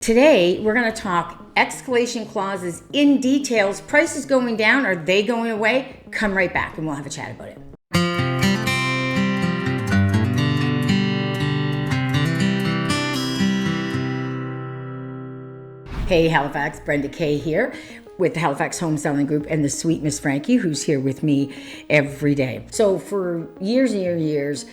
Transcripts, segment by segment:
Today, we're going to talk escalation clauses in details. Prices going down, are they going away? Come right back and we'll have a chat about it. Hey Halifax, Brenda K here with the Halifax Home Selling Group and the sweet Miss Frankie, who's here with me every day. So for years and years,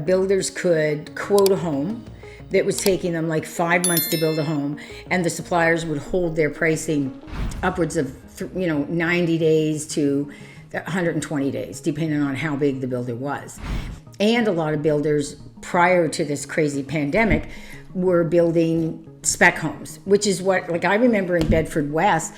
builders could quote a home that was taking them like 5 months to build a home, and the suppliers would hold their pricing upwards of 90 days to 120 days, depending on how big the builder was. And a lot of builders prior to this crazy pandemic were building spec homes, which is what, like, I remember in Bedford West,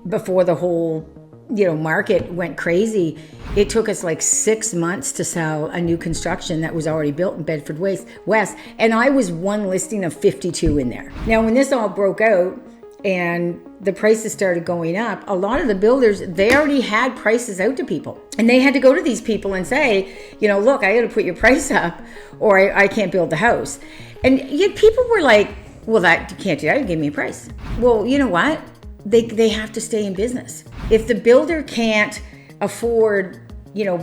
before the whole market went crazy, it took us like 6 months to sell a new construction that was already built in Bedford West, and I was one listing of 52 in there. Now, when this all broke out and the prices started going up, a lot of the builders, they already had prices out to people, and they had to go to these people and say, look, I got to put your price up or I can't build the house. And yet people were like, well, that you can't do that, you give me a price. Well, you know what? They have to stay in business. If the builder can't afford,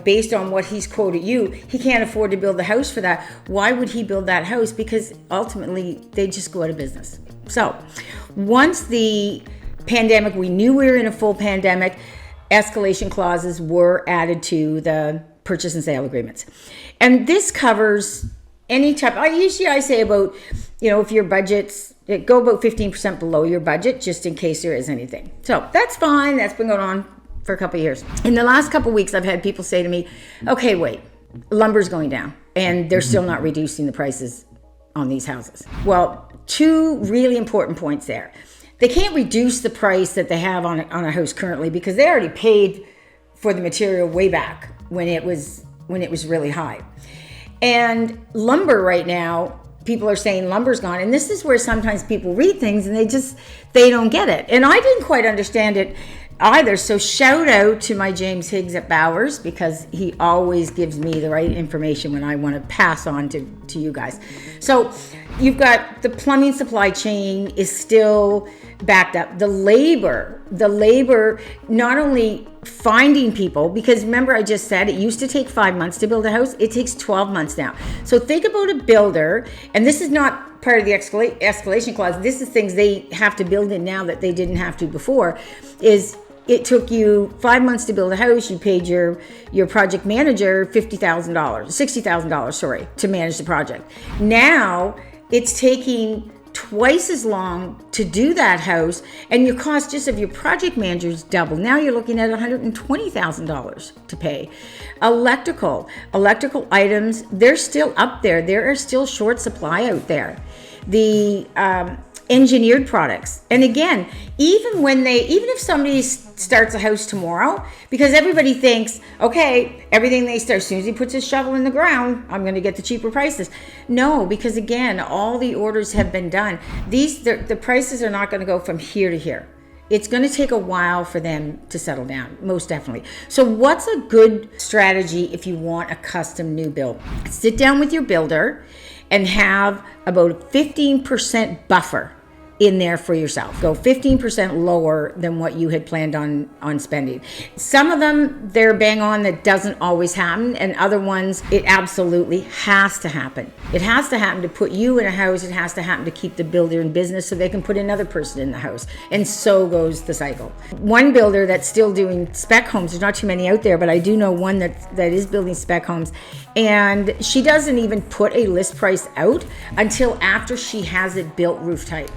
based on what he's quoted you, he can't afford to build the house for that, why would he build that house? Because ultimately they just go out of business. So once the pandemic, we knew we were in a full pandemic, escalation clauses were added to the purchase and sale agreements. And this covers any type. I say about, if your budget's, go about 15% below your budget, just in case there is anything. So that's fine. That's been going on for a couple of years. In the last couple of weeks, I've had people say to me, okay, wait, lumber's going down and they're still not reducing the prices on these houses. Well, two really important points there. They can't reduce the price that they have on a house currently because they already paid for the material way back when it was really high. And lumber right now, people are saying lumber's gone. And this is where sometimes people read things and they don't get it. And I didn't quite understand it either. So shout out to my James Higgs at Bowers, because he always gives me the right information when I want to pass on to you guys. So you've got the plumbing supply chain is still backed up. The labor, not only finding people, because remember I just said it used to take 5 months to build a house, it takes 12 months now. So think about a builder, and this is not part of the escalation clause, this is things they have to build in now that they didn't have to before, is it took you 5 months to build a house, you paid your project manager $60,000 to manage the project. Now it's taking twice as long to do that house, and your cost just of your project manager is double. Now you're looking at $120,000 to pay. Electrical items, they're still up there. There are still short supply out there. The engineered products, and again, even if somebody starts a house tomorrow, because everybody thinks, okay, everything they start, as soon as he puts his shovel in the ground, I'm going to get the cheaper prices. No, because again, all the orders have been done. The prices are not going to go from here to here. It's going to take a while for them to settle down, most definitely. So what's a good strategy if you want a custom new build? Sit down with your builder and have about a 15% buffer in there for yourself. Go 15% lower than what you had planned on spending. Some of them, they're bang on, that doesn't always happen, and other ones, it absolutely has to happen. It has to happen to put you in a house, it has to happen to keep the builder in business so they can put another person in the house, and so goes the cycle. One builder that's still doing spec homes, there's not too many out there, but I do know one that is building spec homes, and she doesn't even put a list price out until after she has it built roof type,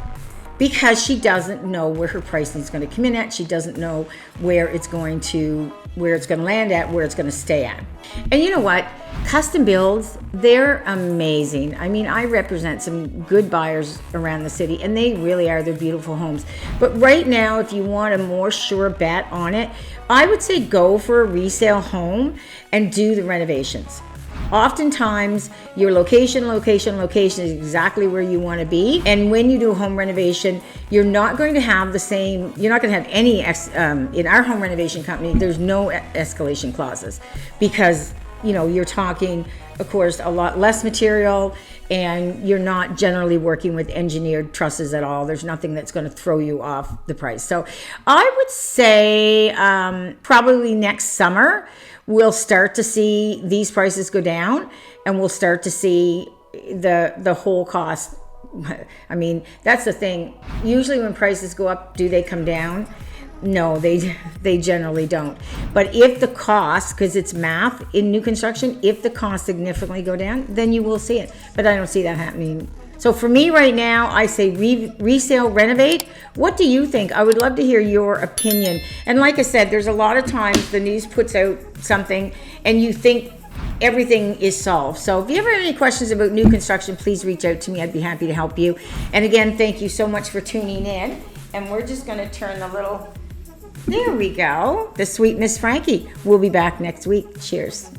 because she doesn't know where her pricing is going to come in at. She doesn't know where it's going to land at, where it's going to stay at. And you know what? Custom builds, they're amazing. I mean, I represent some good buyers around the city, and they really are. They're beautiful homes. But right now, if you want a more sure bet on it, I would say go for a resale home and do the renovations. Oftentimes, your location is exactly where you want to be. And when you do a home renovation, you're not going to have any, in our home renovation company, there's no escalation clauses, because you're talking, of course, a lot less material, and you're not generally working with engineered trusses at all. There's nothing that's going to throw you off the price. So I would say probably next summer, we'll start to see these prices go down, and we'll start to see the whole cost. I mean, that's the thing. Usually when prices go up, do they come down? No, they generally don't. But if the cost, because it's math in new construction, if the costs significantly go down, then you will see it. But I don't see that happening. So for me right now, I say resale, renovate. What do you think? I would love to hear your opinion. And like I said, there's a lot of times the news puts out something and you think everything is solved. So if you ever have any questions about new construction, please reach out to me. I'd be happy to help you. And again, thank you so much for tuning in. And we're just going to turn the little... There we go. The sweet Miss Frankie. We'll be back next week. Cheers.